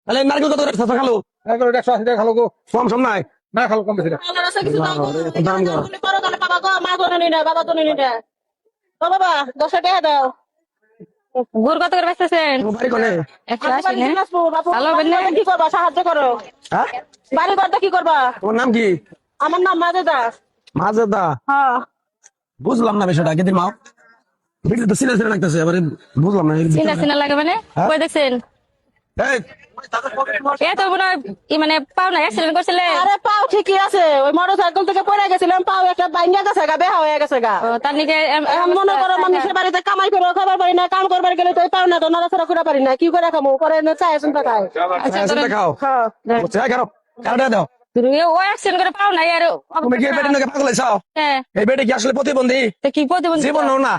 তাহলে নারকেল কত করে খালো? 180 টাকা খালো গো। কম সম নাই না খালো কম বেশি না। বাবা 10 টাকা দাও। গুড় কত করে বেচতেছেন? বাড়ি কোনে? 180 না? ভালো বেনে কি করবা? সাহায্য করো। হ্যাঁ বাড়ি করতে কি করবা? তোমার নাম কি? আমার নাম মাজেদা। মাজেদা? হ্যাঁ বুঝলাম না বিষয়টা কিন্তু মাও ভিডিও তো সিরিয়াস লাগতেছে এবারে বুঝলাম না চিনা চিনা লাগে মানে কই দেখছেন? এই এ তো মনে হয় মানে পাও না অ্যাক্সিডেন্ট করছিলে? আরে পাও ঠিকই আছে, ওই মোটরসাইকেল থেকে পড়ে গেছিলাম, পাও একটা বাইঙ্গা গেছে গা, বেহা হয়ে গেছে গা। তার নিকে মনে করো মানুষের বাড়িতে কামাই করে খাবার পারি না, কাম করবার গেলে তো পাও না, তো নড়াচড়া করে পারি না, কি করে খামো? করে চাই শুনতে খাই। আচ্ছা দেখাও হ্যাঁ কেন কারণটা দাও ও অ্যাক্সিডেন্ট করে পাও না আর তুমি কি বেটি নাকি পাগল হইছো? হ্যাঁ এই বেটি কি আসলে প্রতিবন্ধী? তো কি প্রতিবন্ধী? জীবন না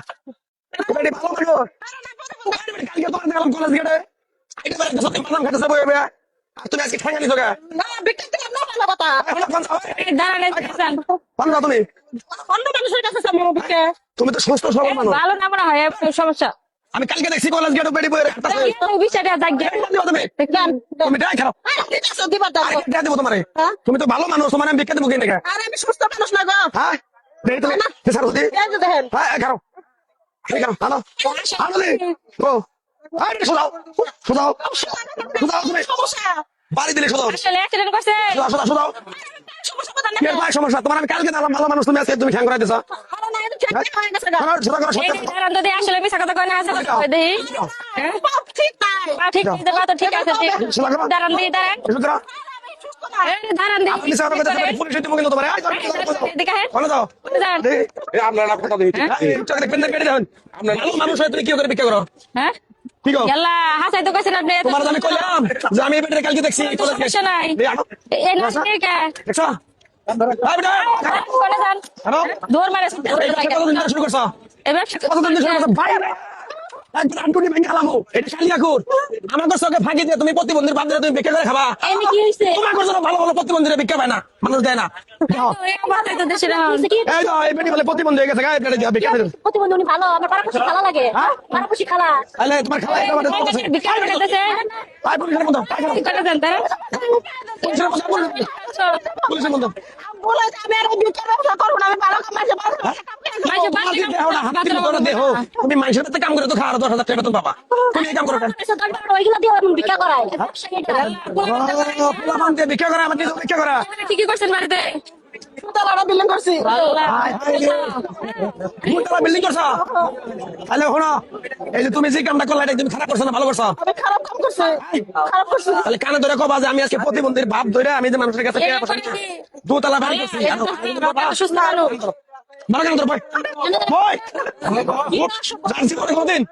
বেটি ভালো করো কালকে তোমার দেখলাম কলেজ গেটে আইডি বের সত্যি বাদাম খাইতেছে বইবে আর তুমি আজকে ঠাঙ্গা নিছো গা না বিকতে দিলাম না ভালো কথা। এখন কোন দাঁড়ান কোন তুমি অন্য মানুষের কাছে সামনে বিকে তুমি তো সুস্থ সবল মানুষ ভালো না মনে হয় সমস্যা। আমি কালকে দেখছি কলেজ গেটে বেটি বইরে খাইতেছে বিচারে দাগ তুমি তুমি ডাই খাও ডাই দেবো তোমারে তুমি তো ভালো মানুষ তোমার আমি বিকে দেবো কিনে গা আরে আমি সুস্থ মানুষ না গো। হ্যাঁ দেই তুমি স্যার হদি এই যে দেখেন হ্যাঁ খাও এই খাও হালো হালো দি ও আরে সোদাও সোদাও সোদাও তুমি সমস্যা বাড়ি দিলে সোদাও আসলে অ্যাক্সিডেন্ট করছে। সোদাও সোদাও সমস্যা কথা না কি ভাই সমস্যা তোমার আমি কালকে দিলাম ভালো মানুষ তুমি আজকে তুমি ঠ্যাং করে দিছো আরে না এটা ঠিক হয়ে গেছে গা। ছোট করে এই দাঁড়ান তো আসলে মিছা কথা কয় না আছে দেখি ঠিক নাই ঠিক দেবা তো ঠিক আছে ঠিক দাঁড়ান দি দাঁড়ান দাঁড়ান দি আপনি স্যার কথা পুলিশে দিব কিন্তু তোমারে এদিকে হ্যাঁ কোন দাও দাঁড়ান এই আপনারা কথা দিই। চোখে পেন্ডার কেটে দেন ভালো মানুষ হয়ে তুমি কি করে বিক্রি করো হ্যাঁ ঠিক আছে ইয়াল্লা হাসাই তো কইছেন আপনি তোমার আমি কইলাম যে আমি বেটারে কালকে দেখছি কলেজ সমস্যা নাই এই না ঠিক আছে দেখছো ভাই বেটা কোনে যান হ্যালো দৌড় মারে এই কতদিন ধরে শুরু করছো এবার কতদিন ধরে শুরু করছো ভাই একবার আন্টুনি ভেঙে গেলাম এটা শালিয়া কুর আমার কাছে ওকে ফাঁকি দিয়ে তুমি প্রতিবন্ধীর বাপ দিয়ে তুমি বিক্রি করে খাবা এমনি কি হইছে? তোমার কাছে ভালো ভালো প্রতিবন্ধীরা বিক্রি পায় না মানুষ দেয় না এই কথা তো দেশে না এই তো এই বেটি বলে প্রতিবন্ধী হয়ে গেছে গায়ে বেটা দিয়ে বিক্রি করে প্রতিবন্ধী উনি ভালো, আমার পাড়াপড়শি খালা লাগে। পাড়াপড়শি খালা আলে তোমার খালা এটা মানে তোমার কাছে বিকাল করতেছে ভাই পুলিশের বন্ধ কি করে জান তারা? পুলিশের বন্ধ পুলিশের বন্ধ বলে যে আমি আর বিকাল ব্যবসা করব না, আমি ভালো কামাই মাঝে তোমার কি দেহ না হাত দিয়ে করে দেহ তুমি মানুষের হাতে কাম করে তো খাওয়ার 10,000 টাকা বেতন পাবা তুমি এই কাম করো কেন ওইগুলো দিয়ে আমি বিক্রি করাই। পোলাপান দিয়ে বিক্রি করা আমার দিয়ে বিক্রি করা ঠিকই করছেন বাড়িতে সুতালাটা বিল্ডিং করছি। মুলতলা বিল্ডিং করছ তাহলে শোনো এই যে তুমি যে কামটা করলে এটা তুমি খারাপ করছো না ভালো করছো আমি খারাপ কাম করছি, খারাপ করছি। তাহলে কানে ধরে কবা যে আমি আজকে প্রতিবন্ধীর ভাব ধরে আমি যে মানুষের কাছে দোতলা বাড়ি করছি সুস্থ মানুষ মারা কেন তোর ভাই বই জানছি কোনদিন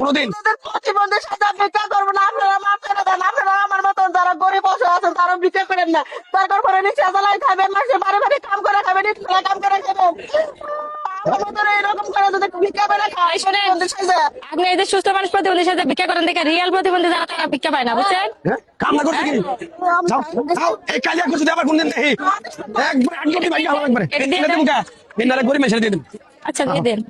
কোনদিন প্রতিবন্ধীর সাথে বিক্রি করবো না, আপনারা মাফ করে দেন। আপনারা আমার মতন যারা গরিব বসে আছেন তারা বিক্রি করেন না, দরকার পরে নিচে জ্বালাই খাবেন, মাসে বাড়ি বাড়ি কাম করে খাবেন, ইটতলা কাম করে খাবেন। এরকম করে যদি ভিক্ষা করে খায় আপনি এই যে সুস্থ মানুষ প্রতিবন্ধীর সাথে ভিক্ষা করেন দেখে রিয়াল প্রতিবন্ধী যারা তারা ভিক্ষা পায় না, বুঝছেন? কাম না করছে কি যাও যাও এই কালিয়া করছে আবার কোনদিন দেখি একবার আগে ভাই একবারে দিন না গরিব মেশে দিয়ে দিন আচ্ছা দিয়ে দেন।